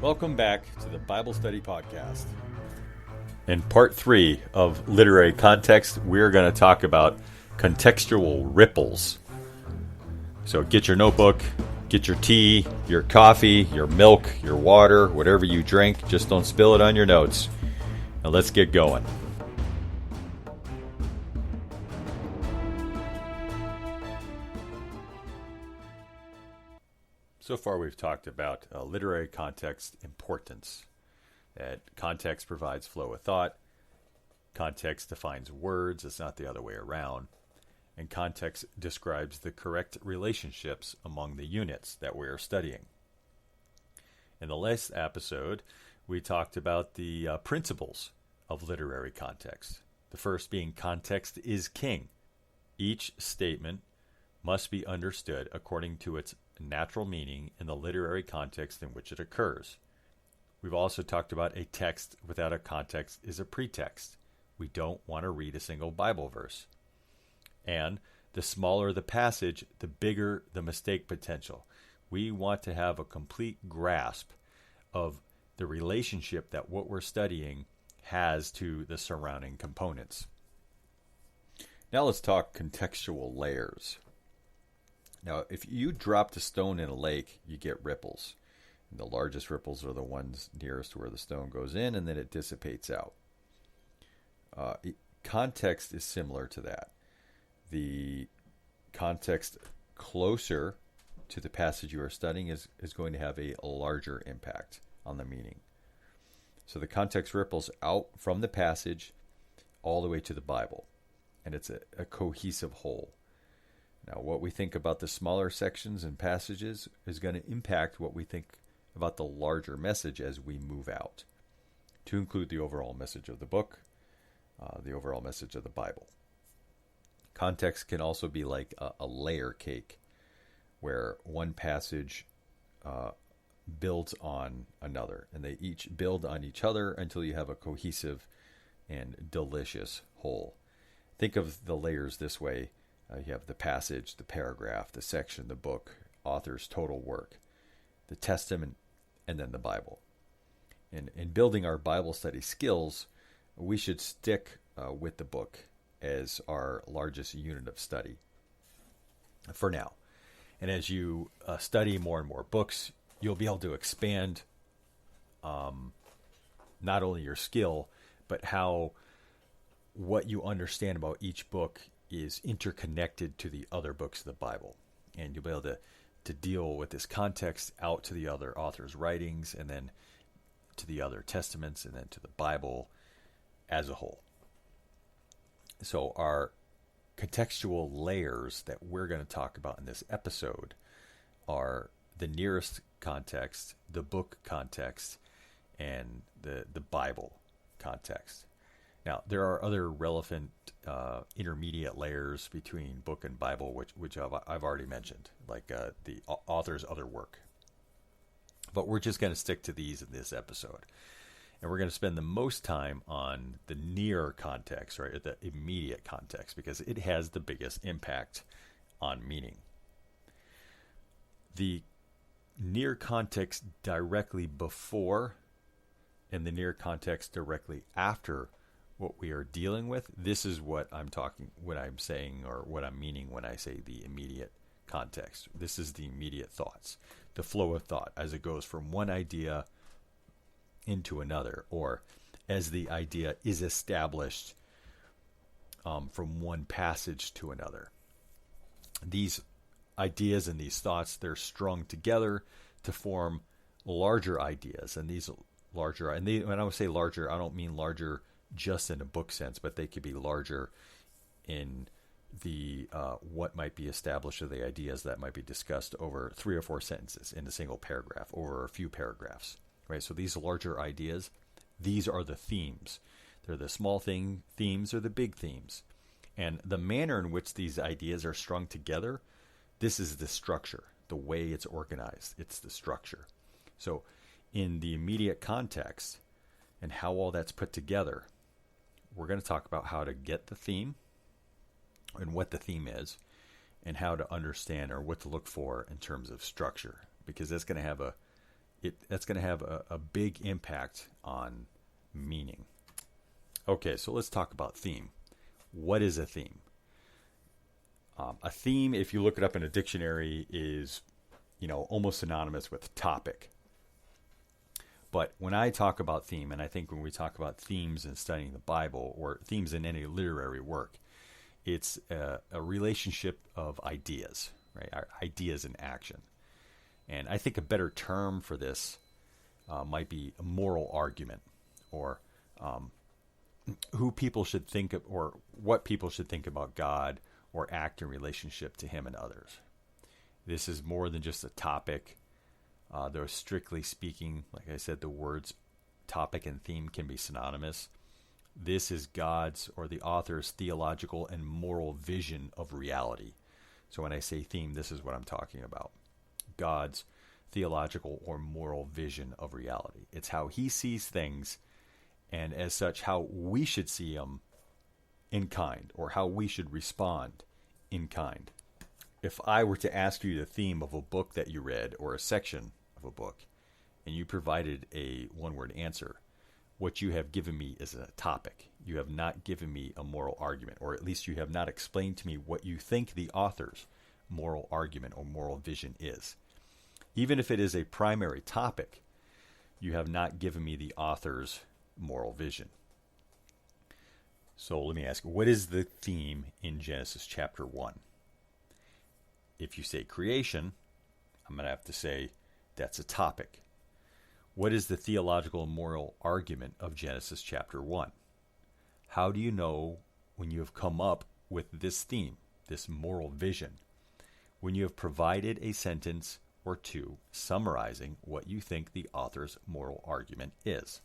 Welcome back to the Bible Study Podcast. In part 3 of Literary Context, we're going to talk about contextual ripples. So get your notebook, get your tea, your coffee, your milk, your water, whatever you drink. Just don't spill it on your notes. Now let's get going. So far we've talked about literary context importance. That context provides flow of thought. Context defines words. It's not the other way around. And context describes the correct relationships among the units that we're studying. In the last episode, we talked about the principles of literary context. The first being context is king. Each statement must be understood according to its natural meaning in the literary context in which it occurs. We've also talked about a text without a context is a pretext. We don't want to read a single Bible verse. And the smaller the passage, the bigger the mistake potential. We want to have a complete grasp of the relationship that what we're studying has to the surrounding components. Now let's talk contextual layers. Now, if you dropped a stone in a lake, you get ripples. And the largest ripples are the ones nearest to where the stone goes in, and then it dissipates out. Context is similar to that. The context closer to the passage you are studying is going to have a larger impact on the meaning. So the context ripples out from the passage all the way to the Bible, and it's a cohesive whole. Now, what we think about the smaller sections and passages is going to impact what we think about the larger message as we move out, to include the overall message of the book, the overall message of the Bible. Context can also be like a layer cake, where one passage builds on another, and they each build on each other until you have a cohesive and delicious whole. Think of the layers this way. You have the passage, the paragraph, the section, the book, author's total work, the testament, and then the Bible. In building our Bible study skills, we should stick with the book as our largest unit of study for now. And as you study more and more books, you'll be able to expand not only your skill, but how what you understand about each book is interconnected to the other books of the Bible. And you'll be able to deal with this context out to the other authors' writings, and then to the other testaments, and then to the Bible as a whole. So our contextual layers that we're going to talk about in this episode are the nearest context, the book context, and the Bible context. Now, there are other relevant intermediate layers between book and Bible, which I've already mentioned, like the author's other work. But we're just going to stick to these in this episode. And we're going to spend the most time on the near context, right, the immediate context, because it has the biggest impact on meaning. The near context directly before and the near context directly after what we are dealing with, this is what I'm saying, or what I'm meaning when I say the immediate context. This is the immediate thoughts, the flow of thought as it goes from one idea into another, or as the idea is established from one passage to another. These ideas and these thoughts, they're strung together to form larger ideas, and these larger, and when I say larger, I don't mean larger just in a book sense, but they could be larger in the what might be established, or the ideas that might be discussed over 3 or 4 sentences in a single paragraph, over a few paragraphs, right? So these larger ideas, these are the themes. They're the small themes or the big themes. And the manner in which these ideas are strung together, this is the structure, the way it's organized. It's the structure. So in the immediate context and how all that's put together, we're going to talk about how to get the theme and what the theme is, and how to understand or what to look for in terms of structure, because that's going to have a that's going to have a big impact on meaning. Okay, so let's talk about theme. What is a theme? A theme, if you look it up in a dictionary, is almost synonymous with topic. But when I talk about theme, and I think when we talk about themes in studying the Bible or themes in any literary work, it's a relationship of ideas, right? Our ideas in action. And I think a better term for this might be a moral argument, or who people should think of, or what people should think about God or act in relationship to Him and others. This is more than just a topic. Though strictly speaking, like I said, the words topic and theme can be synonymous. This is God's or the author's theological and moral vision of reality. So when I say theme, this is what I'm talking about. God's theological or moral vision of reality. It's how He sees things, and as such, how we should see them in kind, or how we should respond in kind. If I were to ask you the theme of a book that you read, or a section of a book, and you provided a one-word answer, what you have given me is a topic. You have not given me a moral argument, or at least you have not explained to me what you think the author's moral argument or moral vision is. Even if it is a primary topic, you have not given me the author's moral vision. So let me ask, what is the theme in Genesis chapter 1? If you say creation, I'm going to have to say that's a topic. What is the theological and moral argument of Genesis chapter 1? How do you know when you have come up with this theme, this moral vision? When you have provided a sentence or two summarizing what you think the author's moral argument is.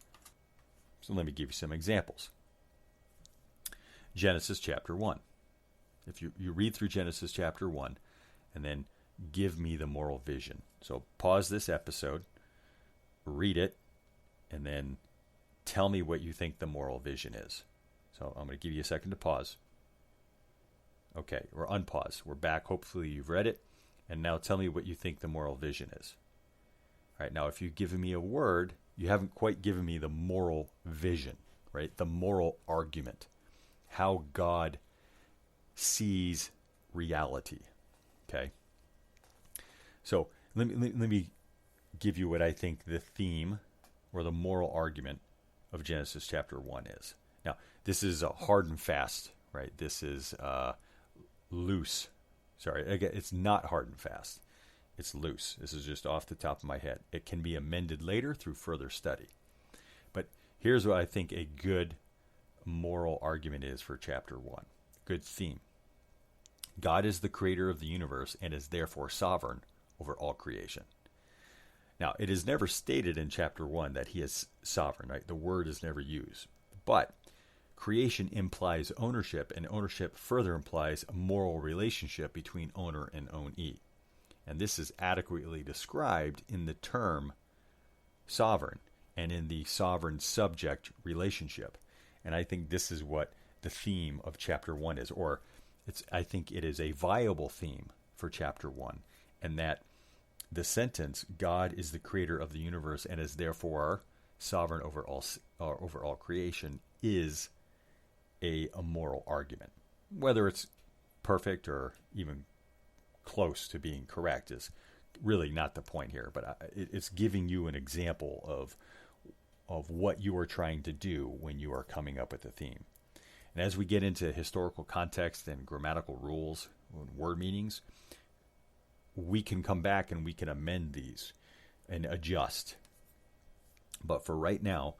So let me give you some examples. Genesis chapter 1. If you read through Genesis chapter 1, and then give me the moral vision. So pause this episode, read it, and then tell me what you think the moral vision is. So I'm going to give you a second to pause. Okay, we're unpause. We're back. Hopefully you've read it. And now tell me what you think the moral vision is. All right, now if you've given me a word, you haven't quite given me the moral vision, right? The moral argument. How God sees reality. Okay? So let me give you what I think the theme or the moral argument of Genesis chapter 1 is. Now, this is a hard and fast, right? This is loose. Sorry, again, it's not hard and fast. It's loose. This is just off the top of my head. It can be amended later through further study. But here's what I think a good moral argument is for chapter 1. Good theme. God is the creator of the universe and is therefore sovereign over all creation. Now, it is never stated in chapter 1 that He is sovereign, right? The word is never used. But creation implies ownership, and ownership further implies a moral relationship between owner and ownee. And this is adequately described in the term sovereign and in the sovereign-subject relationship. And I think this is what the theme of chapter 1 is, or I think it is a viable theme for chapter 1, and that the sentence, God is the creator of the universe and is therefore sovereign over all creation, is a moral argument. Whether it's perfect or even close to being correct is really not the point here, but it's giving you an example of what you are trying to do when you are coming up with a theme. And as we get into historical context and grammatical rules and word meanings, we can come back and we can amend these and adjust. But for right now,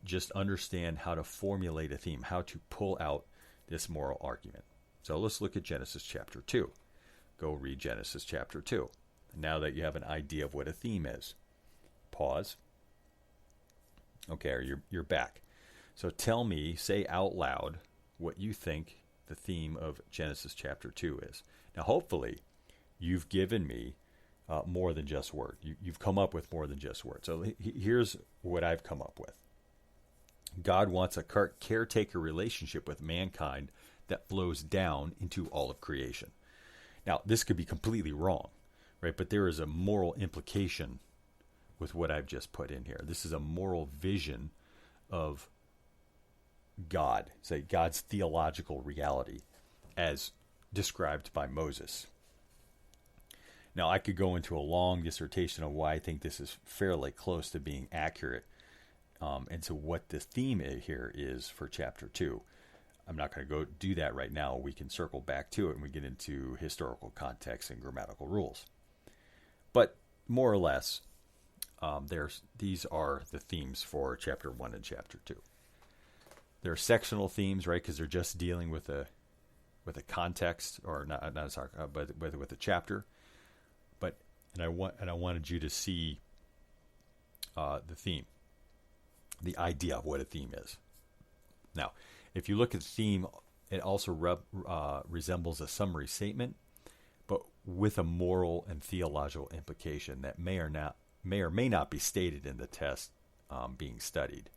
just understand how to formulate a theme, how to pull out this moral argument. So let's look at Genesis chapter 2. Go read Genesis chapter 2. Now that you have an idea of what a theme is. Pause. Okay, you're back. So tell me, say out loud, what you think the theme of Genesis chapter 2 is. Now, hopefully, you've given me more than just word. You've come up with more than just word. So here's what I've come up with. God wants a caretaker relationship with mankind that flows down into all of creation. Now, this could be completely wrong, right? But there is a moral implication with what I've just put in here. This is a moral vision of God, say God's theological reality as described by Moses. Now, I could go into a long dissertation of why I think this is fairly close to being accurate, and to what the theme here is for chapter 2. I'm not going to go do that right now. We can circle back to it when we get into historical context and grammatical rules. But more or less, these are the themes for chapter 1 and chapter 2. There are sectional themes, right? Because they're just dealing with a context, or but with a chapter. And I wanted you to see the theme, the idea of what a theme is. Now, if you look at the theme, it also resembles a summary statement, but with a moral and theological implication that may or may not be stated in the text being studied.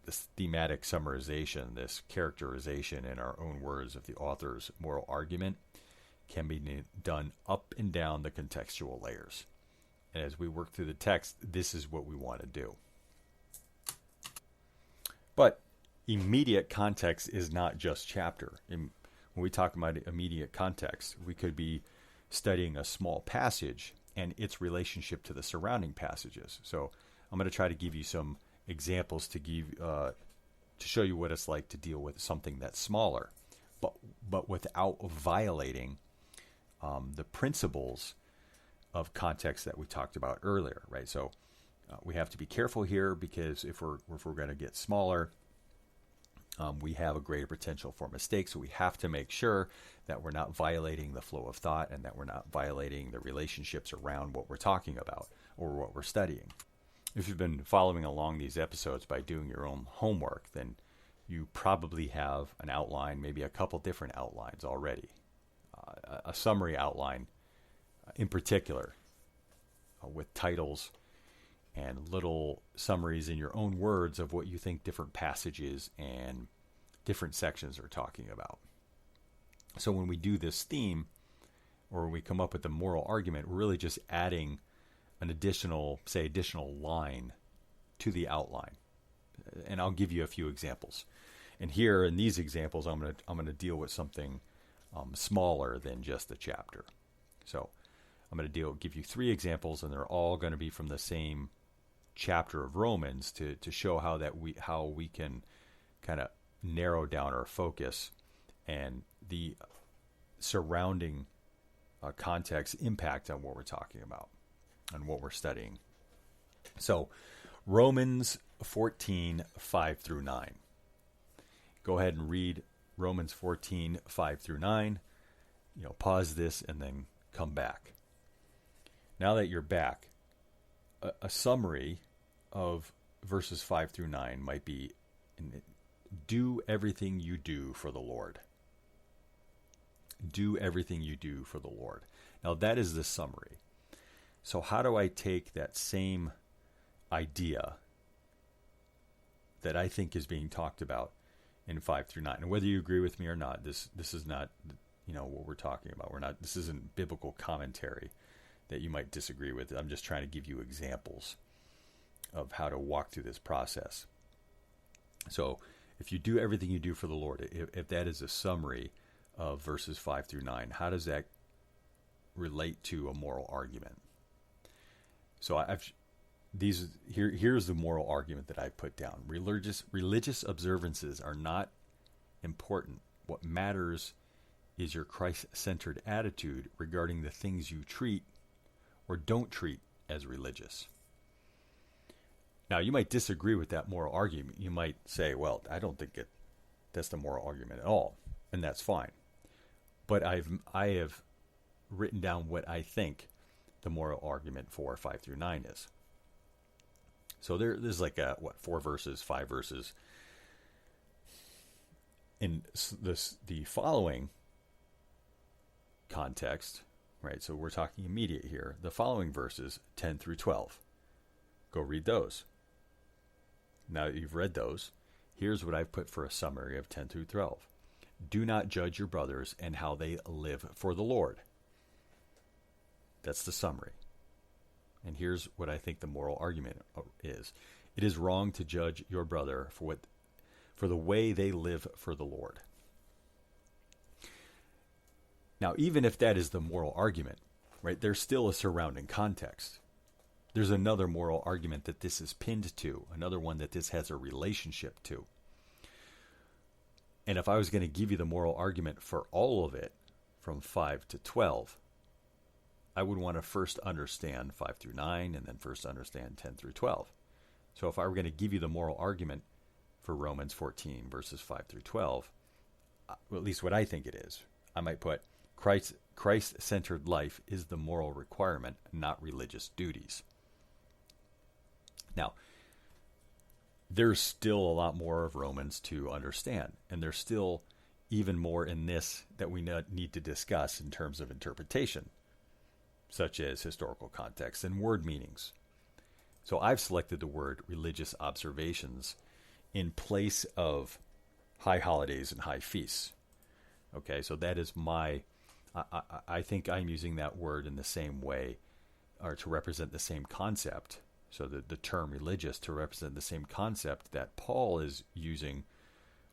This thematic summarization, this characterization in our own words of the author's moral argument, can be done up and down the contextual layers. And as we work through the text, this is what we want to do. But immediate context is not just chapter. When we talk about immediate context, we could be studying a small passage and its relationship to the surrounding passages. So I'm going to try to give you some examples to show you what it's like to deal with something that's smaller, but without violating the principles of context that we talked about earlier, right? So we have to be careful here, because if we're going to get smaller, we have a greater potential for mistakes. So we have to make sure that we're not violating the flow of thought, and that we're not violating the relationships around what we're talking about or what we're studying. If you've been following along these episodes by doing your own homework, then you probably have an outline, maybe a couple different outlines already. A summary outline in particular, with titles and little summaries in your own words of what you think different passages and different sections are talking about. So when we do this theme, or when we come up with a moral argument, we're really just adding an additional line to the outline. And I'll give you a few examples. And here in these examples, I'm going to deal with something smaller than just a chapter. So I'm going to give you 3 examples, and they're all going to be from the same chapter of Romans to show how we can kind of narrow down our focus and the surrounding context impact on what we're talking about and what we're studying. So Romans 14, 5 through 9. Go ahead and read Romans 14, 5 through 9. Pause this and then come back. Now that you're back, a summary of verses 5 through 9 might be, do everything you do for the Lord. Do everything you do for the Lord. Now that is the summary. So how do I take that same idea that I think is being talked about in 5 through 9? And whether you agree with me or not, this is not what we're talking about. This isn't biblical commentary that you might disagree with. I'm just trying to give you examples of how to walk through this process. So if you do everything you do for the Lord, if that is a summary of verses 5 through 9, how does that relate to a moral argument? So here's the moral argument that I put down. Religious observances are not important. What matters is your Christ-centered attitude regarding the things you treat or don't treat as religious. Now, you might disagree with that moral argument. You might say, well, I don't think that's the moral argument at all, and that's fine. But I have written down what I think the moral argument for 5 through 9 is. So there's like 4 verses, 5 verses. In the following context, right? So we're talking immediate here. The following verses, 10 through 12. Go read those. Now that you've read those, here's what I've put for a summary of 10 through 12. Do not judge your brothers and how they live for the Lord. That's the summary. And here's what I think the moral argument is. It is wrong to judge your brother for the way they live for the Lord. Now, even if that is the moral argument, right, there's still a surrounding context. There's another moral argument that this is pinned to, another one that this has a relationship to. And if I was going to give you the moral argument for all of it, from 5 to 12, I would want to first understand 5 through 9 and then first understand 10 through 12. So if I were going to give you the moral argument for Romans 14 verses 5 through 12, well, at least what I think it is, I might put Christ-centered life is the moral requirement, not religious duties. Now, there's still a lot more of Romans to understand, and there's still even more in this that we need to discuss in terms of interpretation, such as historical context and word meanings. So I've selected the word religious observations in place of high holidays and high feasts. Okay, so that is I think I'm using that word in the same way, or to represent the same concept. So the term religious to represent the same concept that Paul is using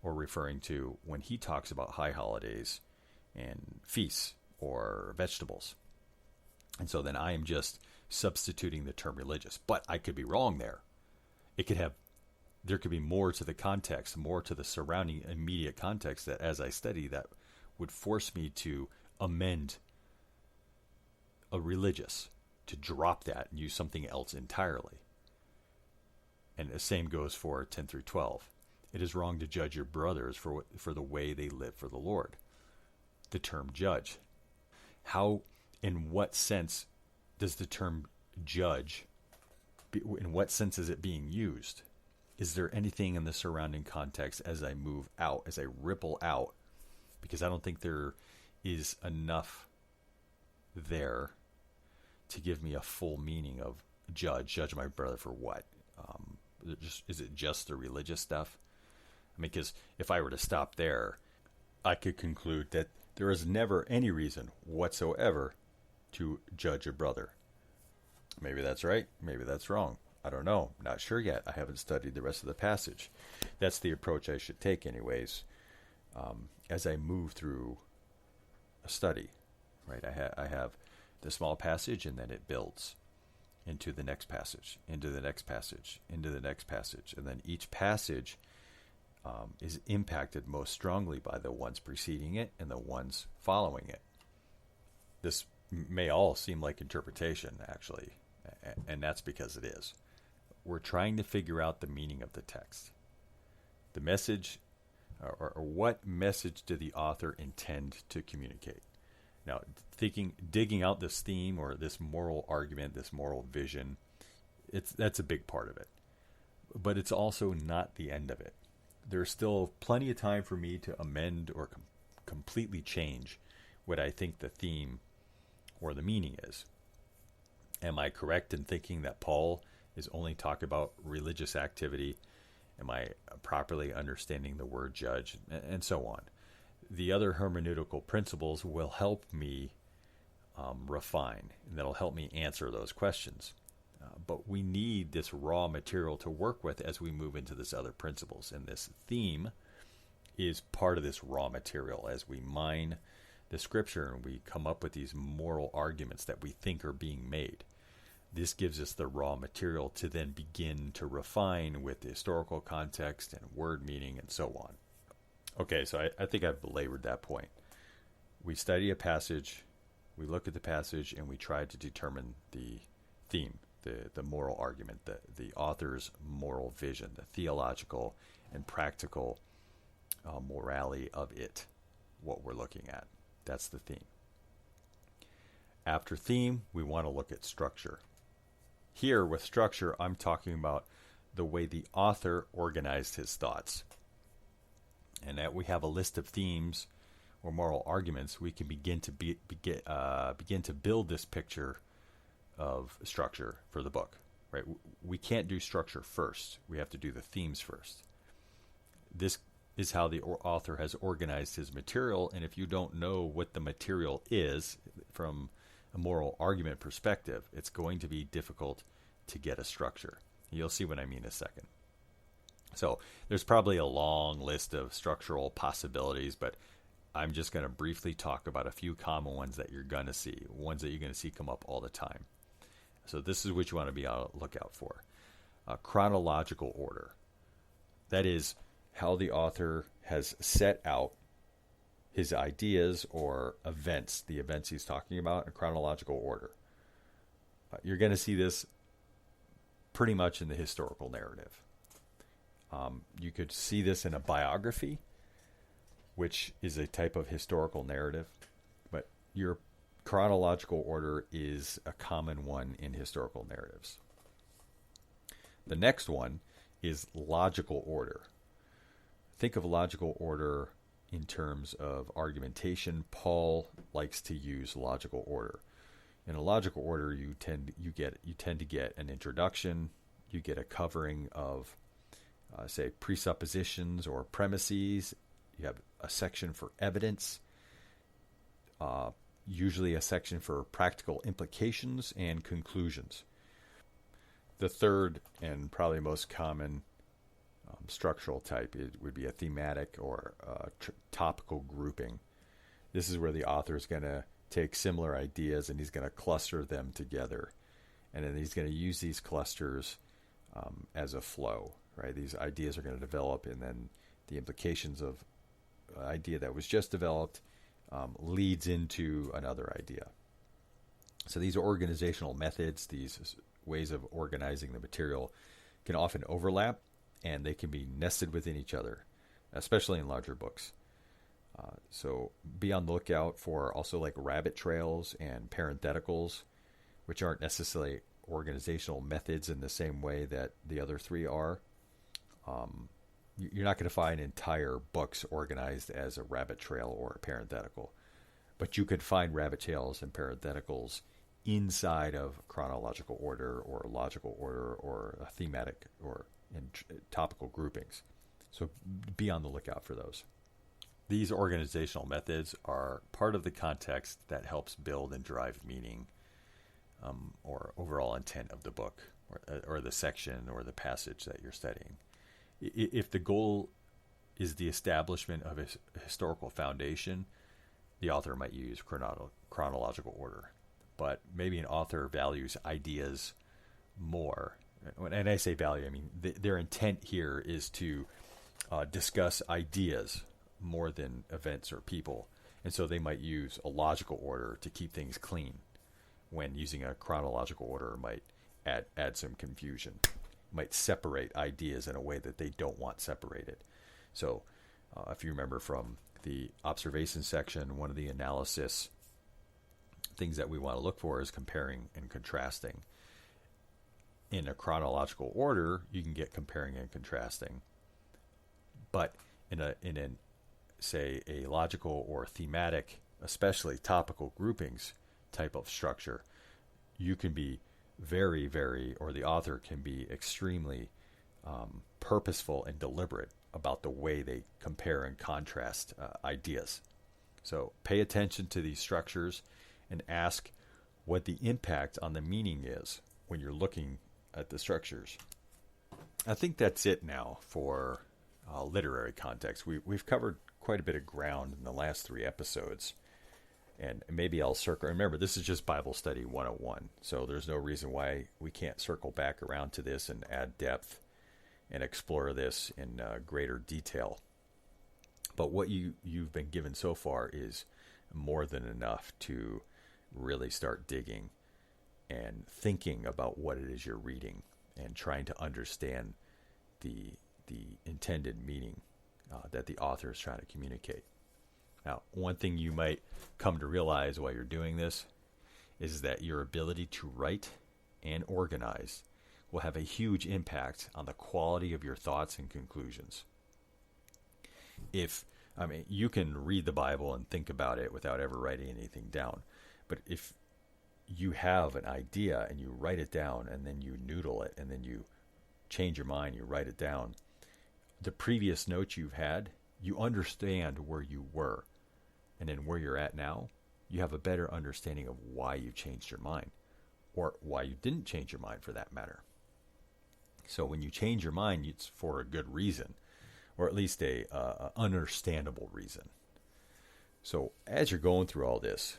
or referring to when he talks about high holidays and feasts or vegetables. And so then I am just substituting the term religious. But I could be wrong there. There could be more to the context, more to the surrounding immediate context that as I study that would force me to amend a religious, to drop that and use something else entirely. And the same goes for 10 through 12. It is wrong to judge your brothers for the way they live for the Lord. The term judge. How, in what sense does the term judge, in what sense is it being used? Is there anything in the surrounding context as I move out, as I ripple out? Because I don't think there is enough there to give me a full meaning of judge my brother for what? Is it just the religious stuff? I mean, because if I were to stop there, I could conclude that there is never any reason whatsoever to judge a brother. Maybe that's right. Maybe that's wrong. I don't know. Not sure yet. I haven't studied the rest of the passage. That's the approach I should take anyways, as I move through a study. Right? I have the small passage, and then it builds into the next passage, into the next passage, into the next passage. And then each passage is impacted most strongly by the ones preceding it and the ones following it. This may all seem like interpretation, actually, and that's because it is. We're trying to figure out the meaning of the text. The message, or what message did the author intend to communicate? Now, digging out this theme or this moral argument, this moral vision, that's a big part of it. But it's also not the end of it. There's still plenty of time for me to amend or completely change what I think the theme or the meaning is. Am I correct in thinking that Paul is only talking about religious activity? Am I properly understanding the word judge? And so on. The other hermeneutical principles will help me refine, and that'll help me answer those questions. But we need this raw material to work with as we move into this other principles. And this theme is part of this raw material as we mine the scripture and we come up with these moral arguments that we think are being made. This gives us the raw material to then begin to refine with the historical context and word meaning and so on. Okay, so I think I've belabored that point. We study a passage, we look at the passage, and we try to determine the theme, the moral argument, the author's moral vision, the theological and practical morality of it, what we're looking at. That's the theme. After theme, we want to look at structure. Here, with structure, I'm talking about the way the author organized his thoughts. And that we have a list of themes or moral arguments, we can begin to build this picture of structure for the book. Right? We can't do structure first. We have to do the themes first. This is how the author has organized his material, and if you don't know what the material is from a moral argument perspective, it's going to be difficult to get a structure. You'll see what I mean in a second. So there's probably a long list of structural possibilities, but I'm just going to briefly talk about a few common ones that you're going to see, ones that you're going to see come up all the time. So this is what you want to be on the lookout for. Chronological order. That is how the author has set out his ideas or events, the events he's talking about, in chronological order. You're going to see this pretty much in the historical narrative. You could see this in a biography, which is a type of historical narrative, but your chronological order is a common one in historical narratives. The next one is logical order. Think of logical order in terms of argumentation. Paul likes to use logical order. In a logical order, you tend to get an introduction, you get a covering of say presuppositions or premises. You have a section for evidence, usually a section for practical implications and conclusions. The third and probably most common structural type would be a thematic or topical grouping. This is where the author is going to take similar ideas and he's going to cluster them together. And then he's going to use these clusters as a flow, right? These ideas are going to develop, and then the implications of an idea that was just developed leads into another idea. So these organizational methods, these ways of organizing the material, can often overlap, and they can be nested within each other, especially in larger books. So be on the lookout for also like rabbit trails and parentheticals, which aren't necessarily organizational methods in the same way that the other three are. You're not going to find entire books organized as a rabbit trail or a parenthetical, but you could find rabbit trails and parentheticals inside of chronological order or logical order or a thematic or in topical groupings. So be on the lookout for those. These organizational methods are part of the context that helps build and drive meaning or overall intent of the book or the section or the passage that you're studying. If the goal is the establishment of a historical foundation, the author might use chronological order. But maybe an author values ideas more. And I say value, I mean their intent here is to discuss ideas more than events or people. And so they might use a logical order to keep things clean, when using a chronological order might add some confusion, might separate ideas in a way that they don't want separated. So if you remember from the observation section, one of the analysis things that we want to look for is comparing and contrasting. In a chronological order, you can get comparing and contrasting. But in a say a logical or thematic, especially topical groupings type of structure, you can be very, or the author can be extremely purposeful and deliberate about the way they compare and contrast ideas. So pay attention to these structures and ask what the impact on the meaning is when you're looking at the structures. I think that's it now for literary context. We've covered quite a bit of ground in the last 3 episodes. And maybe I'll circle. Remember, this is just Bible Study 101, so there's no reason why we can't circle back around to this and add depth and explore this in greater detail. But what you've been given so far is more than enough to really start digging and thinking about what it is you're reading and trying to understand the intended meaning that the author is trying to communicate. Now, one thing you might come to realize while you're doing this is that your ability to write and organize will have a huge impact on the quality of your thoughts and conclusions. You can read the Bible and think about it without ever writing anything down. But if you have an idea and you write it down and then you noodle it and then you change your mind, you write it down, the previous notes you've had, you understand where you were. And then where you're at now, you have a better understanding of why you changed your mind, or why you didn't change your mind for that matter. So when you change your mind, it's for a good reason, or at least a understandable reason. So as you're going through all this,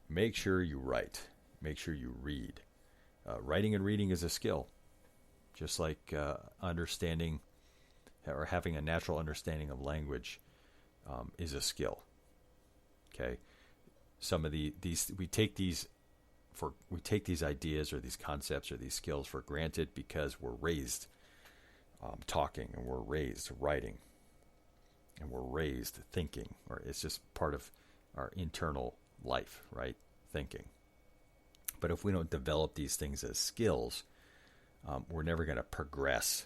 make sure you write. Make sure you read. Writing and reading is a skill, just like understanding or having a natural understanding of language is a skill. Okay, some of these we take these ideas or these concepts or these skills for granted because we're raised talking, and we're raised writing, and we're raised thinking, or it's just part of our internal life, right? Thinking. But if we don't develop these things as skills, we're never going to progress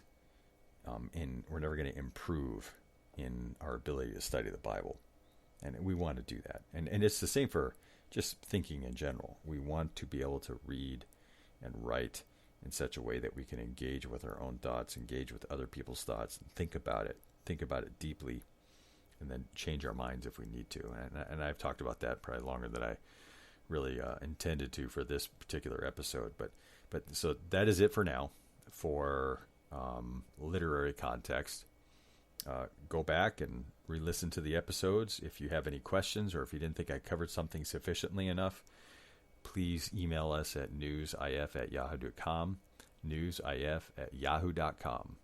we're never going to improve in our ability to study the Bible. And we want to do that. And it's the same for just thinking in general. We want to be able to read and write in such a way that we can engage with our own thoughts, engage with other people's thoughts, and think about it deeply, and then change our minds if we need to. And I've talked about that probably longer than I really intended to for this particular episode. But so that is it for now for literary context. Go back and re-listen to the episodes. If you have any questions, or if you didn't think I covered something sufficiently enough, please email us at newsif@yahoo.com, newsif@yahoo.com.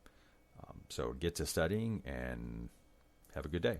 So get to studying and have a good day.